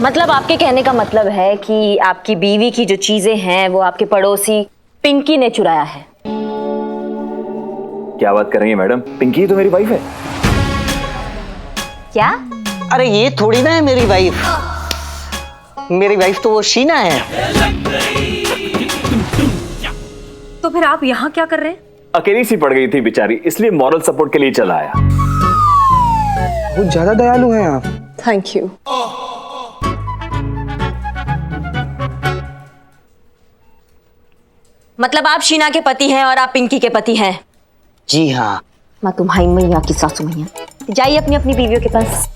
मतलब आपके कहने का मतलब है कि आपकी बीवी की जो चीजें हैं वो आपके पड़ोसी पिंकी ने चुराया है। क्या बात कर रही है मैडम? पिंकी तो मेरी वाइफ है। क्या? अरे ये थोड़ी ना है मेरी वाइफ। मेरी वाइफ तो वो शीना है। तो फिर आप यहाँ क्या कर रहे हैं? अकेली सी पड़ गई थी बेचारी, इसलिए मॉरल सपोर्ट के लिए चला आया। बहुत ज्यादा दयालु हैं आप। Thank you. मतलब आप शीना के पति हैं और आप पिंकी के पति हैं? जी हाँ। मैं तुम्हारी मैया की सासू मैया। जाइए अपनी अपनी बीवियों के पास।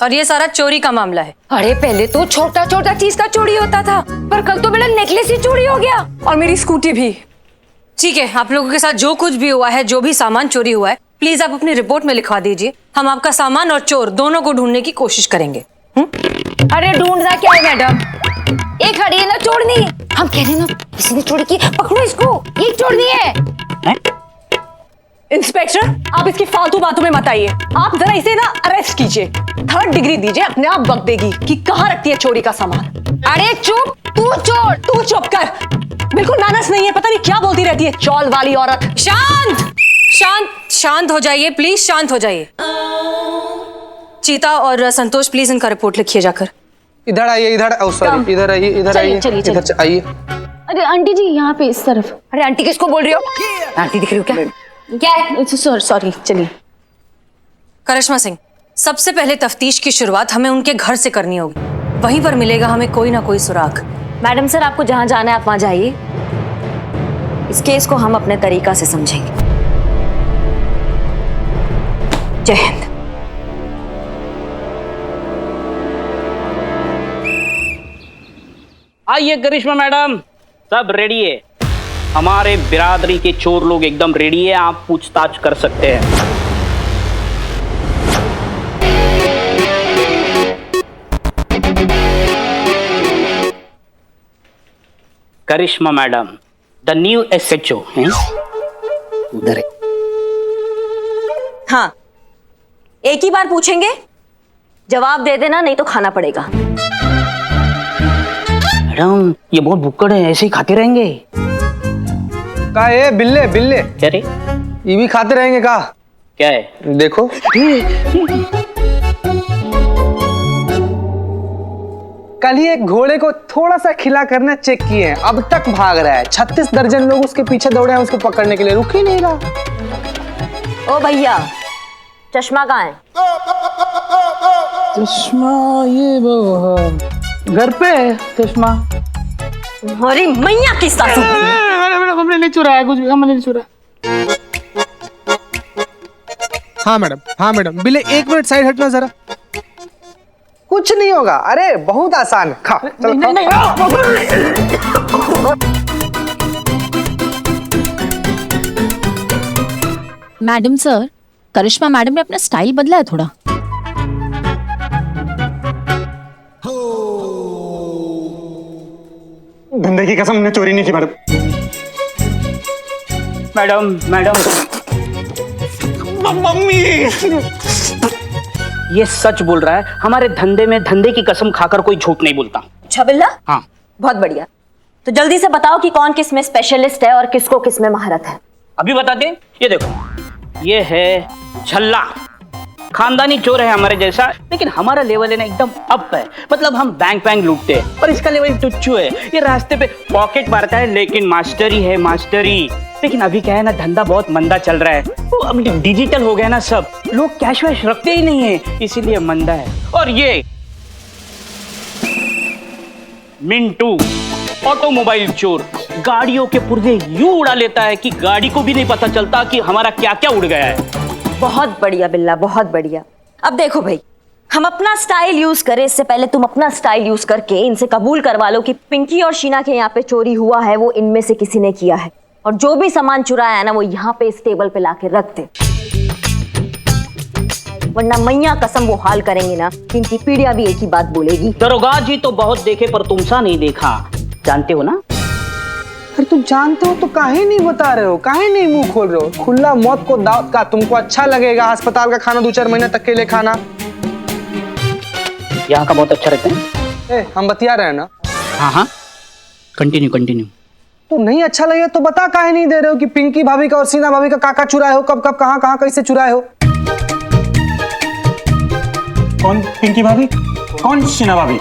और ये सारा चोरी का मामला है। अरे पहले तो छोटा छोटा चीज का चोरी होता था, पर कल तो मेरा नेकलेस ही चोरी हो गया और मेरी स्कूटी भी। ठीक है, आप लोगों के साथ जो कुछ भी हुआ है, जो भी सामान चोरी हुआ है, प्लीज आप अपनी रिपोर्ट में लिखवा दीजिए। हम आपका सामान और चोर दोनों को ढूंढने की कोशिश करेंगे। अरे ढूंढना क्या है मैडम? एक खड़ी है ना चोरनी। हम कह रहे ना किसी ने चोरी की, पकड़ो इसको, ये चोरनी है। इंस्पेक्टर, आप इसकी फालतू बातों में मत आइए। आप जरा इसे ना अरेस्ट कीजिए, 3rd डिग्री दीजिए, अपने आप बक देगी कि कहाँ रखती है चोरी का सामान। अरे चुप, तू चोर। तू चुप कर, बिल्कुल मैनर्स नहीं है, पता नहीं क्या बोलती रहती है चौल वाली औरत। शांत शांत शांत हो जाइए प्लीज, शांत हो जाइए। चीता और संतोष प्लीज इनका रिपोर्ट लिखिए जाकर। इधर आइए, इधर। सॉरी, इधर आइए, इधर आइए, इधर आइए। अरे आंटी जी यहाँ पे इस तरफ। अरे आंटी किसको बोल रही हो? आंटी दिख रही हो क्या? क्या है? सॉरी, चलिए। करिश्मा सिंह, सबसे पहले तफ्तीश की शुरुआत हमें उनके घर से करनी होगी। वहीं पर मिलेगा हमें कोई ना कोई सुराग। मैडम सर, आपको जहां जाना है आप वहां जाइए। इस केस को हम अपने तरीका से समझेंगे। जय हिंद। आइए करिश्मा मैडम, सब रेडी है। हमारे बिरादरी के चोर लोग एकदम रेडी है, आप पूछताछ कर सकते हैं। करिश्मा मैडम, द न्यू SHO हैं उधर। हाँ, एक ही बार पूछेंगे, जवाब दे देना, नहीं तो खाना पड़ेगा। मैडम ये बहुत भुक्कड़ है, ऐसे ही खाते रहेंगे। का ये बिल्ले बिल्ले अरे ये भी खाते रहेंगे का? क्या है? देखो। कल ही एक घोड़े को थोड़ा सा खिला करना चेक किए हैं, अब तक भाग रहा है। 36 दर्जन लोग उसके पीछे दौड़े हैं उसको पकड़ने के लिए, रुक ही नहीं रहा। ओ भैया, चश्मा कहाँ है? चश्मा ये घर पे है चश्मा। अरे मैया की सासू। मैडम हमने नहीं चुराया कुछ भी, हमने नहीं चुराया। हाँ मैडम, बिल्ले 1 मिनट साइड हटना जरा। कुछ नहीं होगा, अरे बहुत आसान। खा चलो। नहीं। मैडम सर, करिश्मा मैडम ने अपना स्टाइल बदला है थोड़ा। धंधे की कसम, ने चोरी नहीं की मैडम। मैडम मम्मी ये सच बोल रहा है। हमारे धंधे में धंधे की कसम खाकर कोई झूठ नहीं बोलता। अच्छा बिल्ला? हाँ। बहुत बढ़िया। तो जल्दी से बताओ कि कौन किस में स्पेशलिस्ट है और किसको किस में महारत है। अभी बता दें। ये देखो, ये है झल्ला, खानदानी चोर है हमारे जैसा, लेकिन हमारा लेवल है ना एकदम अप है। मतलब हम बैंक लूटते हैं और इसका लेवल टुच्चू है। ये रास्ते पे पॉकेट मारता है लेकिन मास्टरी है, मास्टरी। लेकिन अभी क्या है ना, धंधा बहुत मंदा चल रहा है। तो अब डिजिटल हो गया ना सब, लोग कैश वैश रखते ही नहीं है, इसीलिए मंदा है। और ये मिंटू ऑटोमोबाइल चोर, गाड़ियों के पुर्जे यूं उड़ा लेता है कि गाड़ी को भी नहीं पता चलता कि हमारा क्या क्या उड़ गया है। बहुत बढ़िया बिल्ला, बहुत बढ़िया। अब देखो भाई, हम अपना स्टाइल यूज करें इससे पहले तुम अपना स्टाइल यूज करके इनसे कबूल करवा लो कि पिंकी और शीना के यहाँ पे चोरी हुआ है, वो इनमें से किसी ने किया है। और जो भी सामान चुराया है ना, वो यहाँ पे इस टेबल पे लाके रख दे, वरना मैया कसम वो हाल करेंगे ना कि इनकी पीढ़ियां भी एक ही बात बोलेगी। दरोगा जी तो बहुत देखे पर तुमसा नहीं देखा, जानते हो ना? अरे तुम जानते हो तो काहे नहीं बता रहे हो, काहे नहीं मुंह खोल रहे हो? खुला मौत को दावत का तुमको अच्छा लगेगा अस्पताल का खाना 2-4 महीने तक के लिए खाना? यहाँ का बहुत अच्छा रहता है। हम बतिया रहे हैं ना। हाँ हाँ, कंटिन्यू कंटिन्यू। तो नहीं अच्छा लगे तो बता काहे नहीं दे रहे हो कि पिंकी भाभी का और सीना भाभी का काका चुराए हो, कब कब कहाँ कहाँ कैसे चुराए हो? कौन पिंकी भाभी, कौन शीना भाभी?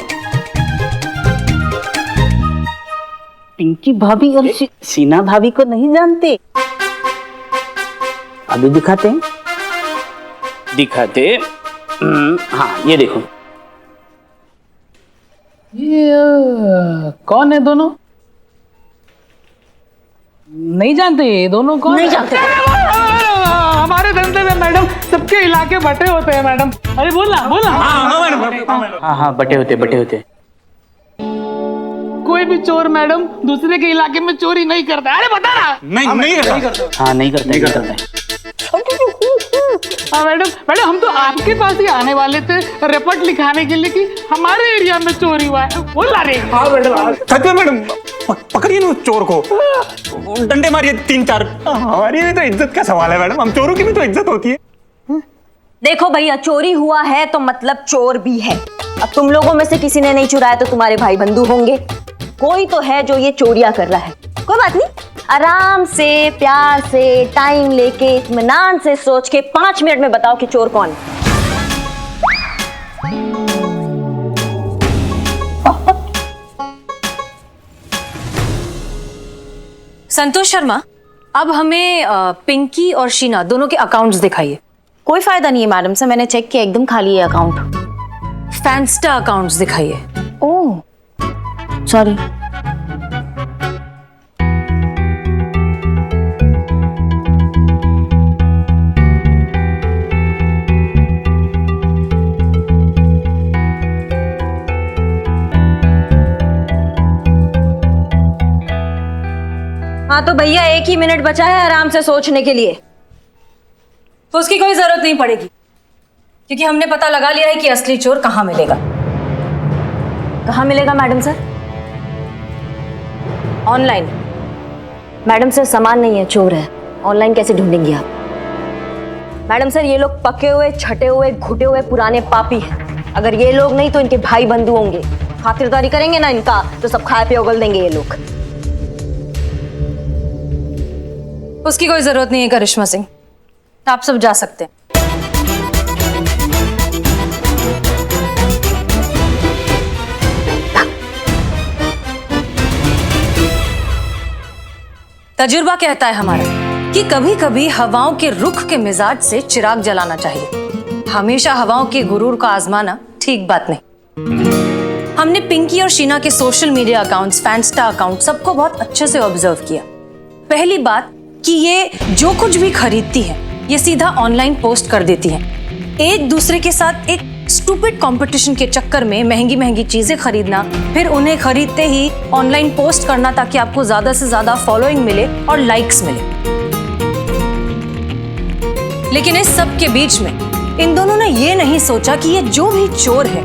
पिंकी भाभी और सीना भाभी को नहीं जानते? अभी दिखाते हैं, दिखाते। हाँ ये देखो, ये कौन है दोनों? नहीं जानते ये दोनों कौन? नहीं जानते। हमारे धंधे में मैडम सबके इलाके बटे होते हैं मैडम। अरे बोलना बोलना। हाँ हाँ बटे होते। कोई भी चोर मैडम दूसरे के इलाके में चोरी नहीं करता। अरे बता ना। नहीं करता। हाँ नहीं करता है। हाँ मैडम हम तो आपके पास ही आने वाले थे रिपोर्ट लिखाने के लिए कि हमारे एरिया में चोरी हुआ है। बोल रहे। हाँ मैडम, सच में मैडम पकड़िए ना उस चोर को, डंडे मारिए 3-4। हमारी भी तो इज्जत का सवाल है मैडम, हम चोरों की भी तो इज्जत होती है। देखो भैया, चोरी हुआ है तो मतलब चोर भी है। अब तुम लोगों में से किसी ने नहीं चुराया तो तुम्हारे भाई बंधु होंगे, कोई तो है जो ये चोरियां कर रहा है। कोई बात नहीं, आराम से प्यार से टाइम लेके इत्मीनान से सोच के 5 मिनट में बताओ कि चोर कौन है। संतोष शर्मा, अब हमें पिंकी और शीना दोनों के अकाउंट्स दिखाइए। कोई फायदा नहीं है मैडम सर, मैंने चेक किया एकदम खाली है अकाउंट। फैंस्टा अकाउंट्स दिखाइए। Oh sorry. हाँ तो भैया 1 ही मिनट बचा है आराम से सोचने के लिए। तो उसकी कोई जरूरत नहीं पड़ेगी, क्योंकि हमने पता लगा लिया है कि असली चोर कहाँ मिलेगा। कहाँ मिलेगा madam sir? Online. Madam sir सामान नहीं है, चोर है। ऑनलाइन कैसे ढूंढेंगी आप? मैडम सर ये लोग पके हुए, छटे हुए, घुटे हुए पुराने पापी हैं। अगर ये लोग नहीं तो इनके भाई बंधु होंगे। खातिरदारी करेंगे ना इनका तो सब खाए पे उगल देंगे ये लोग। उसकी कोई जरूरत नहीं है करिश्मा सिंह, आप सब जा सकते हैं। तजुर्बा कहता है हमारा कि कभी कभी हवाओं के रुख के मिजाज से चिराग जलाना चाहिए। हमेशा हवाओं के गुरूर को आजमाना ठीक बात नहीं। हमने पिंकी और शीना के सोशल मीडिया अकाउंट्स, फैंस्टा अकाउंट सबको बहुत अच्छे से ऑब्जर्व किया। पहली बात कि ये जो कुछ भी खरीदती है ये सीधा ऑनलाइन पोस्ट कर देती हैं। एक दूसरे के साथ एक स्टूपिड कंपटीशन के चक्कर में महंगी महंगी चीजें खरीदना, फिर उन्हें खरीदते ही ऑनलाइन पोस्ट करना ताकि आपको ज्यादा से ज्यादा फॉलोइंग मिले और लाइक्स मिले। लेकिन इस सब के बीच में इन दोनों ने ये नहीं सोचा कि ये जो भी चोर है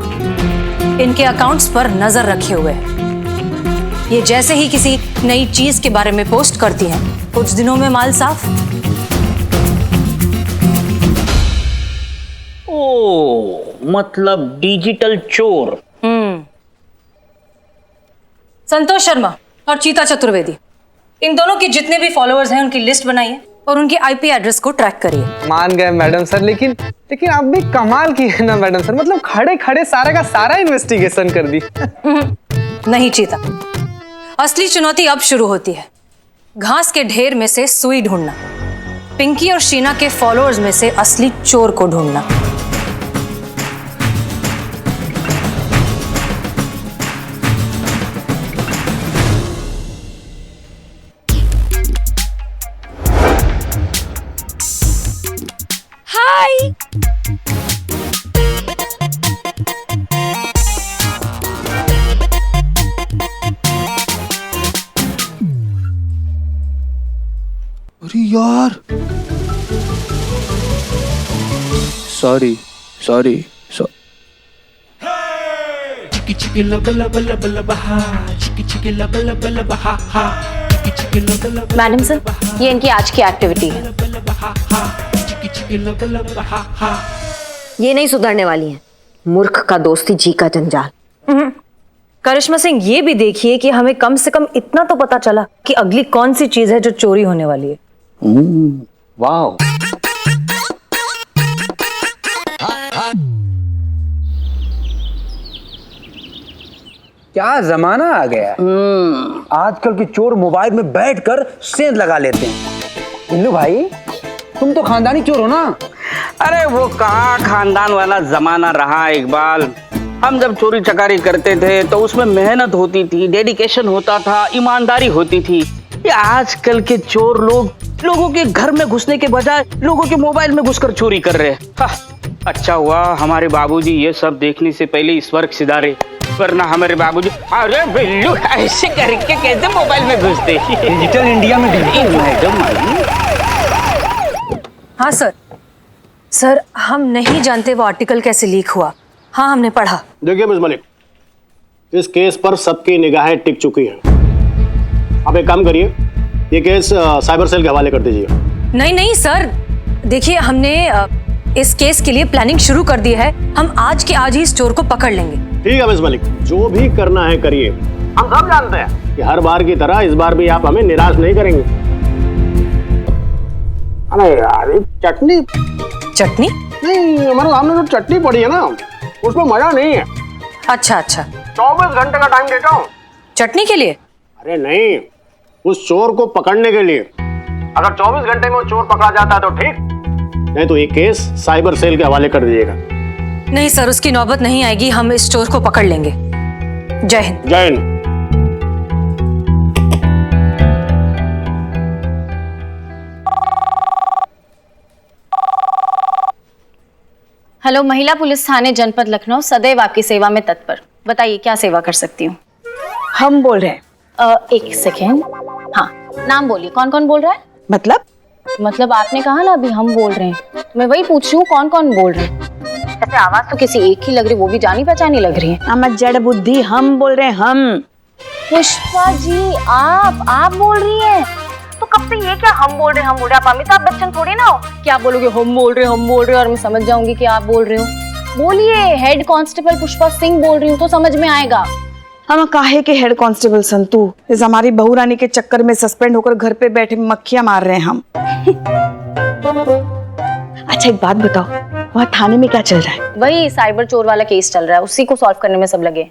इनके अकाउंट्स पर नजर रखे हुए है। ये जैसे ही किसी नई चीज के बारे में पोस्ट करती हैं, कुछ दिनों में माल साफ। ओ मतलब डिजिटल चोर। संतोष शर्मा और चीता चतुर्वेदी, इन दोनों के जितने भी फॉलोअर्स हैं उनकी लिस्ट बनाइए और उनके आईपी एड्रेस को ट्रैक करिए। मान गए मैडम सर, लेकिन आप भी कमाल की है ना मैडम सर, मतलब खड़े खड़े सारा का सारा इन्वेस्टिगेशन कर दी। नहीं चीता, असली चुनौती अब शुरू होती है। घास के ढेर में से सुई ढूंढना, पिंकी और शीना के फॉलोअर्स में से असली चोर को ढूंढना। हाय, अरे यार, sorry. Chiki chiki la bala bala bala baha, chiki chiki la bala bala baha ha, chiki chiki madam sir, ये इनकी आज की एक्टिविटी है। ये नहीं सुधरने वाली हैं। मूर्ख का दोस्ती जी का जंजाल। करिश्मा सिंह, ये भी देखिए कि हमें कम से कम इतना तो पता चला कि अगली कौन सी चीज है जो चोरी होने वाली है। वाह, क्या जमाना आ गया। आजकल के चोर मोबाइल में बैठकर सेंध लगा लेते हैं। इल्लू भाई, तुम तो खानदानी चोर हो ना? अरे वो कहाँ खानदान वाला जमाना रहा इकबाल। हम जब चोरी चकारी करते थे तो उसमें मेहनत होती थी, डेडिकेशन होता था, ईमानदारी होती थी। ये आजकल के चोर लोगों के घर में घुसने के बजाय लोगों के मोबाइल में घुसकर चोरी कर रहे हैं। अच्छा हुआ हमारे बाबूजी ये सब देखने से पहले इस वर्ग सिधारे, वरना हमारे बाबूजी अरे बिल्लू ऐसे करके कैसे मोबाइल में घुसते। डिजिटल इंडिया में मैडम हाँ सर, हम नहीं जानते वो आर्टिकल कैसे लीक हुआ। हाँ, हमने पढ़ा। देखिए मिस मलिक, इस केस पर सबकी निगाहें टिक चुकी हैं। आप एक काम करिए, ये केस साइबर सेल के हवाले कर दीजिए। नहीं सर, देखिए हमने इस केस के लिए प्लानिंग शुरू कर दी है। हम आज के आज ही इस चोर को पकड़ लेंगे। ठीक है मिस मलिक, जो भी करना है करिए। हम सब जानते हैं कि हर बार की तरह इस बार भी आप हमें निराश नहीं करेंगे। अरे यार, चटनी नहीं, हमारे सामने जो चटनी पड़ी है ना, उसमें मजा नहीं है। अच्छा 24 घंटे का टाइम देता हूँ। चटनी के लिए? अरे नहीं, उस चोर को पकड़ने के लिए। अगर 24 घंटे में वो चोर पकड़ा जाता है तो ठीक, नहीं तो ये केस साइबर सेल के हवाले कर दीजिएगा। नहीं सर, उसकी नौबत नहीं आएगी। हम इस चोर को पकड़ लेंगे। जय हिंद। जय हिंद। हेलो, महिला पुलिस थाने जनपद लखनऊ सदैव आपकी सेवा में तत्पर। बताइए क्या सेवा कर सकती हूँ? हम बोल रहे हैं। एक सेकेंड। हाँ, नाम बोलिए, कौन कौन बोल रहा है? मतलब आपने कहा ना अभी हम बोल रहे हैं, मैं वही पूछ रही हूँ कौन कौन बोल रहे हैं। ऐसे आवाज तो किसी एक ही लग रही, वो भी जानी पहचानी लग रही है। हम जड़ बुद्धि, हम बोल रहे हैं। हम पुष्पा जी, आप बोल रही हैं? तो कब से ये क्या हम बोल रहे हैं? आप अमिताभ बच्चन थोड़ी ना हो, क्या बोलोगे हम बोल रहे हैं और मैं समझ जाऊंगी कि आप बोल रहे हो। बोलिए, हेड कांस्टेबल पुष्पा सिंह बोल रही हूँ तो समझ में आएगा। हम काहे के हेड कांस्टेबल संतू, इस हमारी बहू रानी के चक्कर में सस्पेंड होकर घर पे बैठे मक्खियां मार रहे हैं हम। अच्छा एक बात बताओ, वहाँ थाने में क्या चल रहा है? वही साइबर चोर वाला केस चल रहा है, उसी को सॉल्व करने में सब लगे।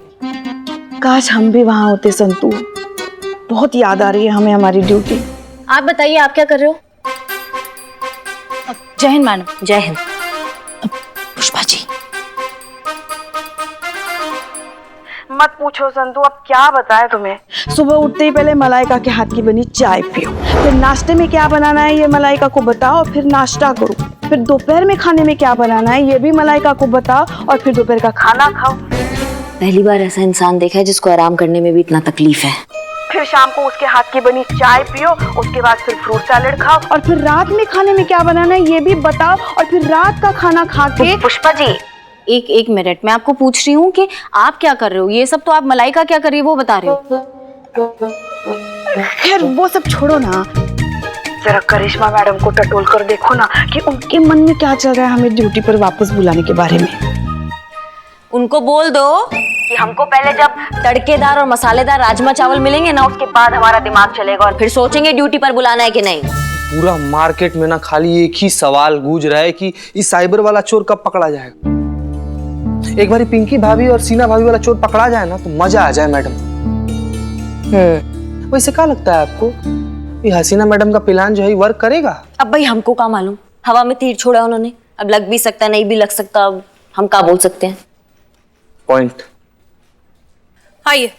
काश हम भी वहाँ होते संतू, बहुत याद आ रही है हमें हमारी ड्यूटी। आप बताइए, आप क्या कर रहे हो? जय हिंद मैडम। जय हिंद। पुष्पा जी, मत पूछो संतू, अब क्या बताएं तुम्हें। सुबह उठते ही पहले मलाइका के हाथ की बनी चाय पियो, फिर नाश्ते में क्या बनाना है ये मलाइका को बताओ, फिर नाश्ता करो, फिर दोपहर में खाने में क्या बनाना है ये भी मलाइका को बताओ, और फिर दोपहर का खाना खाओ। पहली बार ऐसा इंसान देखा है जिसको आराम करने में भी इतना तकलीफ है। फिर शाम को उसके हाथ की बनी चाय पियो, उसके बाद फिर फ्रूट सैलेड खाओ, और फिर रात में खाने में क्या बनाना है ये भी बताओ, और फिर रात का खाना खा के। पुष्पा जी, एक मिनट, मैं आपको पूछ रही हूँ कि आप क्या कर रहे हो? ये सब तो आप मलाइका क्या कर रही है वो बता रहे हो। खैर वो सब छोड़ो ना, जरा करिश्मा मैडम को टटोल कर देखो ना कि उनके मन में क्या चल रहा है हमें ड्यूटी पर वापस बुलाने के बारे में। उनको बोल दो कि हमको पहले जब तड़केदार और मसालेदार राजमा चावल मिलेंगे ना, उसके बाद हमारा दिमाग चलेगा और फिर सोचेंगे ड्यूटी पर बुलाना है कि नहीं। पूरा मार्केट में ना खाली एक ही सवाल गूंज रहा है कि इस साइबर वाला चोर कब पकड़ा जाएगा। एक बारी पिंकी भाभी और सीना भाभी वाला चोर पकड़ा जाए ना तो मजा आ जाए मैडम। वैसे क्या लगता है आपको, ये हसीना मैडम का प्लान जो है वर्क करेगा? अब भाई हमको क्या मालूम, हवा में तीर छोड़ा उन्होंने, अब लग भी सकता नहीं भी लग सकता, अब हम क्या बोल सकते हैं। पॉइंट। आइए।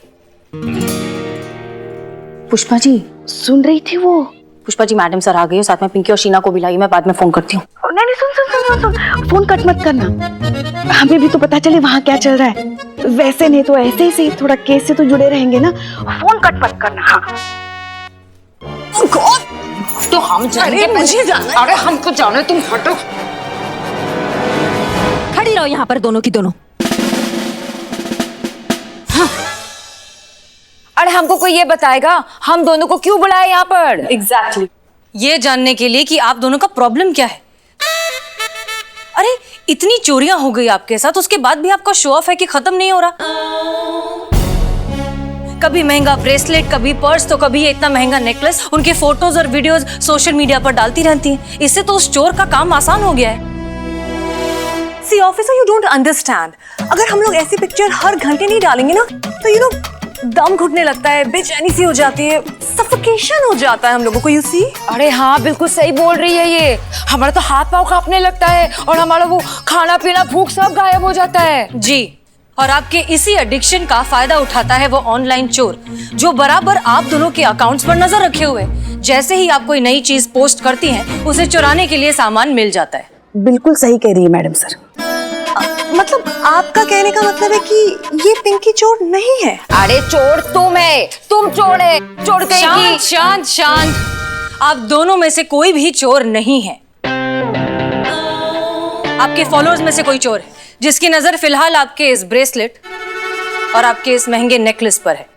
पुष्पा जी सुन रही थी वो? पुष्पा जी, मैडम सर आ गई हो, साथ में पिंकी और शीना को भी लाइए, मैं बाद में फोन करती हूँ। नहीं सुन, फोन कट मत करना, हमें भी तो पता चले वहाँ क्या चल रहा है। वैसे नहीं तो ऐसे ही सही, थोड़ा केस से तो जुड़े रहेंगे ना। फोन कट मत करना। हाँ तो हम जाएंगे, मुझे जाना। अरे हमको जाना है, तुम हटो। खड़ी रहो यहाँ पर दोनों की दोनों। अरे हमको कोई ये बताएगा हम दोनों को क्यों बुलाया यहाँ पर? एग्जैक्टली ये जानने के लिए कि आप दोनों का प्रॉब्लम क्या है। अरे इतनी चोरियां हो गई आपके साथ, उसके बाद भी आपका शो ऑफ है कि खत्म नहीं हो रहा। कभी महंगा ब्रेसलेट, कभी पर्स, तो कभी ये इतना महंगा नेकलेस उनके फोटोज और वीडियोस सोशल मीडिया पर डालती रहती हैं। इससे तो उस चोर का काम आसान हो गया है। See officer, you don't understand. अगर हम लोग ऐसी पिक्चर हर घंटे नहीं डालेंगे ना तो दम घुटने लगता है, बेचैनी सी हो जाती है, सफोकेशन हो जाता है हम लोगों को। You see? अरे हाँ, बिल्कुल सही बोल रही है ये। हमारा तो हाथ पाँव कांपने लगता है और हमारा वो खाना पीना भूख सब गायब हो जाता है। जी, और आपके इसी एडिक्शन का फायदा उठाता है वो ऑनलाइन चोर, जो बराबर आप दोनों के अकाउंट्स पर नजर रखे हुए। जैसे ही आप कोई नई चीज पोस्ट करती हैं, उसे चुराने के लिए सामान मिल जाता है। बिल्कुल सही कह रही है मैडम सर। मतलब आपका कहने का मतलब है कि ये पिंकी चोर नहीं है? अरे चोर तुम है, तुम चोर है, चोर कहेगी। शांत शांत शांत, आप दोनों में से कोई भी चोर नहीं है। आपके फॉलोअर्स में से कोई चोर है जिसकी नजर फिलहाल आपके इस ब्रेसलेट और आपके इस महंगे नेकलेस पर है,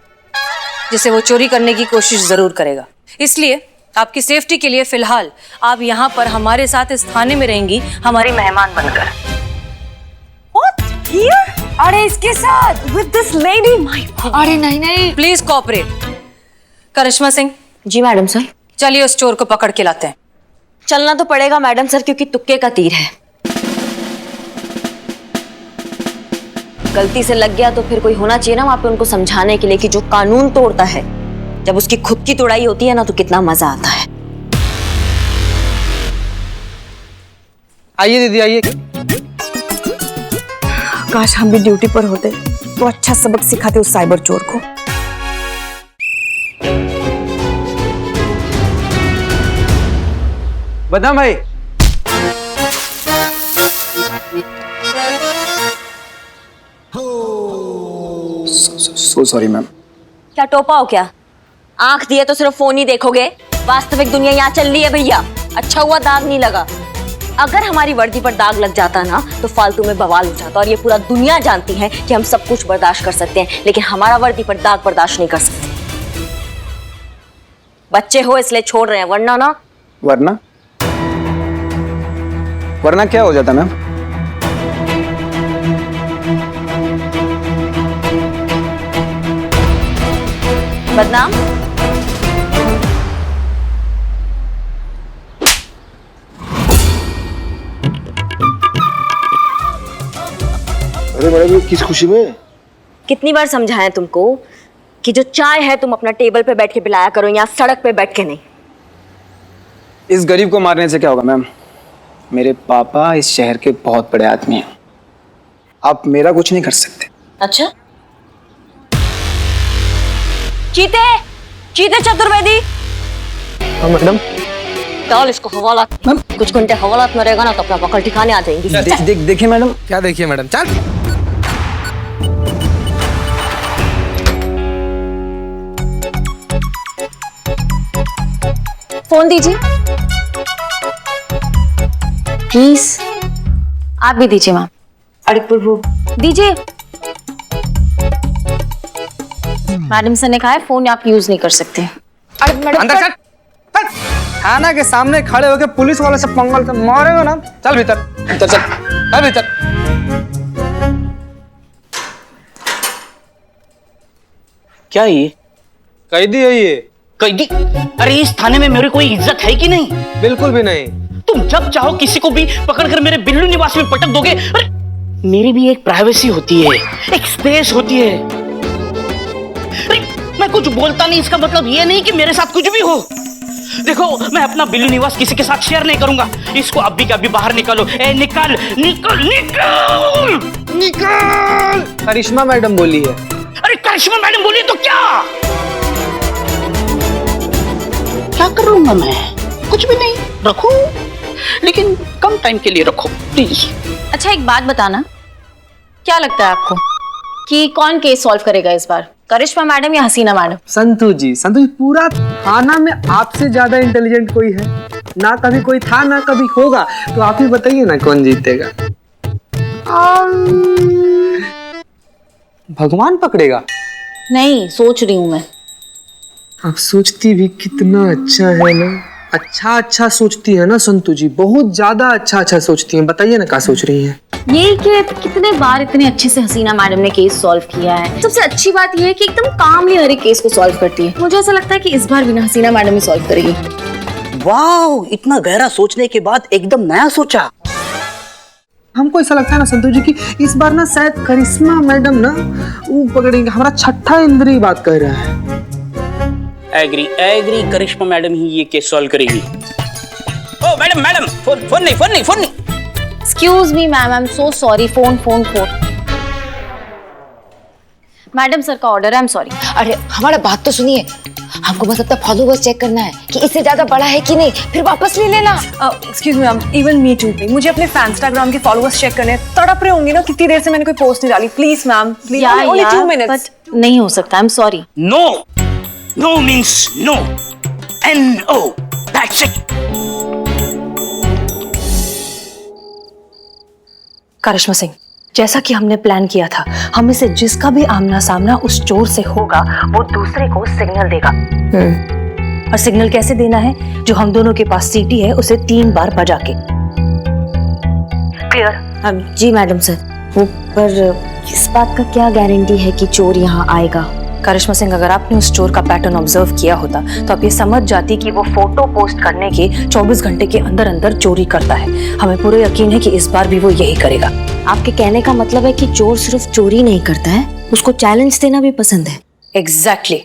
जिसे वो चोरी करने की कोशिश जरूर करेगा। इसलिए आपकी सेफ्टी के लिए फिलहाल आप यहाँ पर हमारे साथ इस थाने में रहेंगी, हमारी मेहमान बनकर। अरे इसके साथ विद दिस लेडी? अरे नहीं नहीं, प्लीज कोऑपरेट। करिश्मा सिंह, जी मैडम सर। चलिए उस चोर को पकड़ के लाते हैं। चलना तो पड़ेगा मैडम सर, क्योंकि तुक्के का तीर है। गलती से लग गया तो फिर कोई होना चाहिए ना वहां पे उनको समझाने के लिए कि जो कानून तोड़ता है, जब उसकी खुद की तोड़ाई होती है ना, तो कितना मजा आता है। आइए दीदी आइए। काश हम भी ड्यूटी पर होते तो अच्छा सबक सिखाते उस साइबर चोर को। बदाम भाई, सो सॉरी मैम। क्या टोपा हो क्या? आंख दिए तो सिर्फ फोन ही देखोगे? वास्तविक दुनिया यहाँ चल रही है भैया। अच्छा हुआ दाग नहीं लगा। अगर हमारी वर्दी पर दाग लग जाता ना तो फालतू में बवाल हो जाता, और ये पूरा दुनिया जानती है कि हम सब कुछ बर्दाश्त कर सकते हैं, लेकिन हमारा वर्दी पर दाग बर्दाश्त नहीं कर सकते। बच्चे हो इसलिए छोड़ रहे हैं, वरना ना। वरना वरना क्या हो जाता मैम? बदनाम। अरे मैडम, ये किस खुशी में? कितनी बार समझाएं तुमको कि जो चाय है तुम अपना टेबल पे बैठ के पिलाया करो, यहाँ सड़क पे बैठ के नहीं। इस गरीब को मारने से क्या होगा मैम? मेरे पापा इस शहर के बहुत बड़े आदमी हैं, आप मेरा कुछ नहीं कर सकते। अच्छा, चीते चीते चतुर्वेदी। हाँ मैडम। डाल इसको हवालात। कुछ घंटे हवालात में रहेगा ना तो अपना पकड़ ठिकाने आ जाएंगी। देखिए मैडम। क्या देखिए मैडम? चल। फोन दीजिए प्लीज। आप भी दीजिए मैम। अरे प्रभु, दीजिए। मैडम सर ने कहा है फोन आप यूज नहीं कर सकते। अरे मैडम अंदर चल। थाना के सामने खड़े होकर पुलिस वाले से पंगल तो मारेगा ना। चल भीतर, चल चल चल भीतर। क्या ये? कैदी है ये। कैदी? अरे इस थाने में मेरी कोई इज्जत है कि नहीं? बिल्कुल भी नहीं। तुम जब चाहो किसी को भी पकड़कर मेरे बिल्लू निवास में पटक दोगे। अरे मेरी भी एक प्राइवेसी होती है, एक स्पेस होती है। अरे मैं कुछ बोलता नहीं, इसका मतलब ये नहीं कि मेरे साथ कुछ भी हो। देखो, मैं अपना बिल्लू निवास किसी के साथ शेयर नहीं करूंगा। इसको अभी के अभी बाहर निकालो। ए निकल निकल निकल निकल। करिश्मा मैडम बोली है। अरे करिश्मा मैडम बोली तो क्या क्या करूंगा मैं? कुछ भी नहीं। रखो, लेकिन कम टाइम के लिए रखो प्लीज। अच्छा एक बात बताना, क्या लगता है आपको कि कौन केस सॉल्व करेगा इस बार, करिश्मा मैडम या हसीना मैडम? संतू जी, पूरा थाना में आपसे ज्यादा इंटेलिजेंट कोई है ना? कभी कोई था ना कभी होगा, तो आप ही बताइए ना कौन जीतेगा? भगवान पकड़ेगा? नहीं, सोच रही हूँ मैं। आप सोचती भी कितना अच्छा है ना, अच्छा अच्छा सोचती है ना संतु जी, बहुत ज्यादा अच्छा अच्छा सोचती हैं। बताइए ना क्या सोच रही हैं? यही कि कितने बार इतने अच्छे से हसीना मैडम ने केस सॉल्व किया है। सबसे अच्छी बात यह है कि एकदम कामली हर एक केस को सॉल्व करती है। मुझे ऐसा लगता है कि इस बार भी ना हसीना मैडम ही सॉल्व करेगी। वाह, इतना गहरा सोचने के बाद एकदम नया सोचा। हमको ऐसा लगता है ना संतु जी कि इस बार ना शायद करिश्मा मैडम ना वो पकड़ेंगे। हमारा छठा इंद्रिय बात कह रहा है। एग्री एग्री, करिश्मा मैडम ही ये केस सॉल्व करेगी। ओ मैडम मैडम, फोन नहीं। Excuse me ma'am, I am so sorry. Phone. Madam sir का ऑर्डर है, आई एम सॉरी। अरे हमारा बात तो सुनिए, हमको बस अपना फॉलोवर्स चेक करना है कि इससे ज्यादा बड़ा है कि नहीं, फिर वापस ले लेना। Excuse me ma'am, even me too. मुझे अपने इंस्टाग्राम के फॉलोअर्स चेक करने हैं। तड़प रहे होंगे ना, कितनी देर से मैंने कोई पोस्ट नहीं डाली। Please ma'am, please, only 2 minutes. नहीं हो सकता, I am sorry. No means no, NO, that's it. Karishma Singh, जैसा कि हमने प्लान किया था, हम इसे जिसका भी आमना सामना उस चोर से होगा वो दूसरे को सिग्नल देगा। और सिग्नल कैसे देना है? जो हम दोनों के पास सीटी है उसे 3 बार बजा के। क्लियर? जी मैडम सर। वो पर इस बात का क्या गारंटी है कि चोर यहाँ आएगा? करिश्मा सिंह, अगर आपने उस चोर का पैटर्न ऑब्जर्व किया होता तो आप ये समझ जाती कि वो फोटो पोस्ट करने के 24 घंटे के अंदर अंदर चोरी करता है। हमें पूरा यकीन है कि इस बार भी वो यही करेगा। आपके कहने का मतलब है कि चोर सिर्फ चोरी नहीं करता है, उसको चैलेंज देना भी पसंद है। एग्जैक्टली।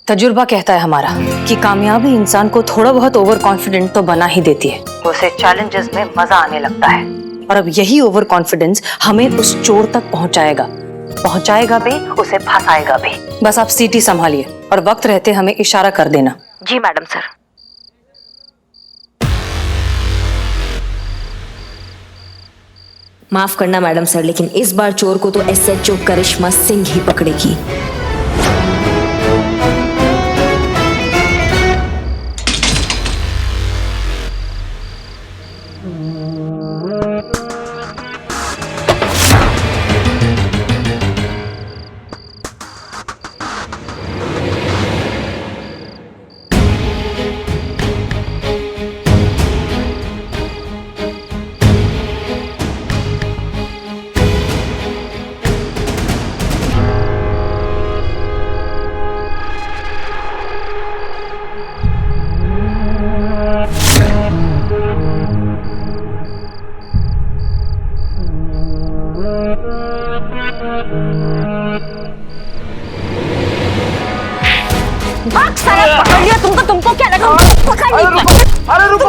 तजुर्बा कहता है हमारा कि कामयाबी इंसान को थोड़ा बहुत ओवर कॉन्फिडेंट तो बना ही देती है, उसे चैलेंजेस में मजा आने लगता है। और अब यही ओवर कॉन्फिडेंस हमें उस चोर तक पहुंचाएगा भी, उसे फंसाएगा भी। बस आप सीटी संभालिए और वक्त रहते हमें इशारा कर देना। जी मैडम सर। माफ करना मैडम सर, लेकिन इस बार चोर को तो SHO करिश्मा सिंह ही पकड़ेगी। पकड़ लिया तुमको क्या लगा? अरे रुको।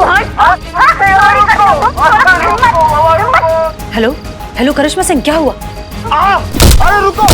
हेलो करिश्मा सिंह, क्या हुआ? अरे रुको।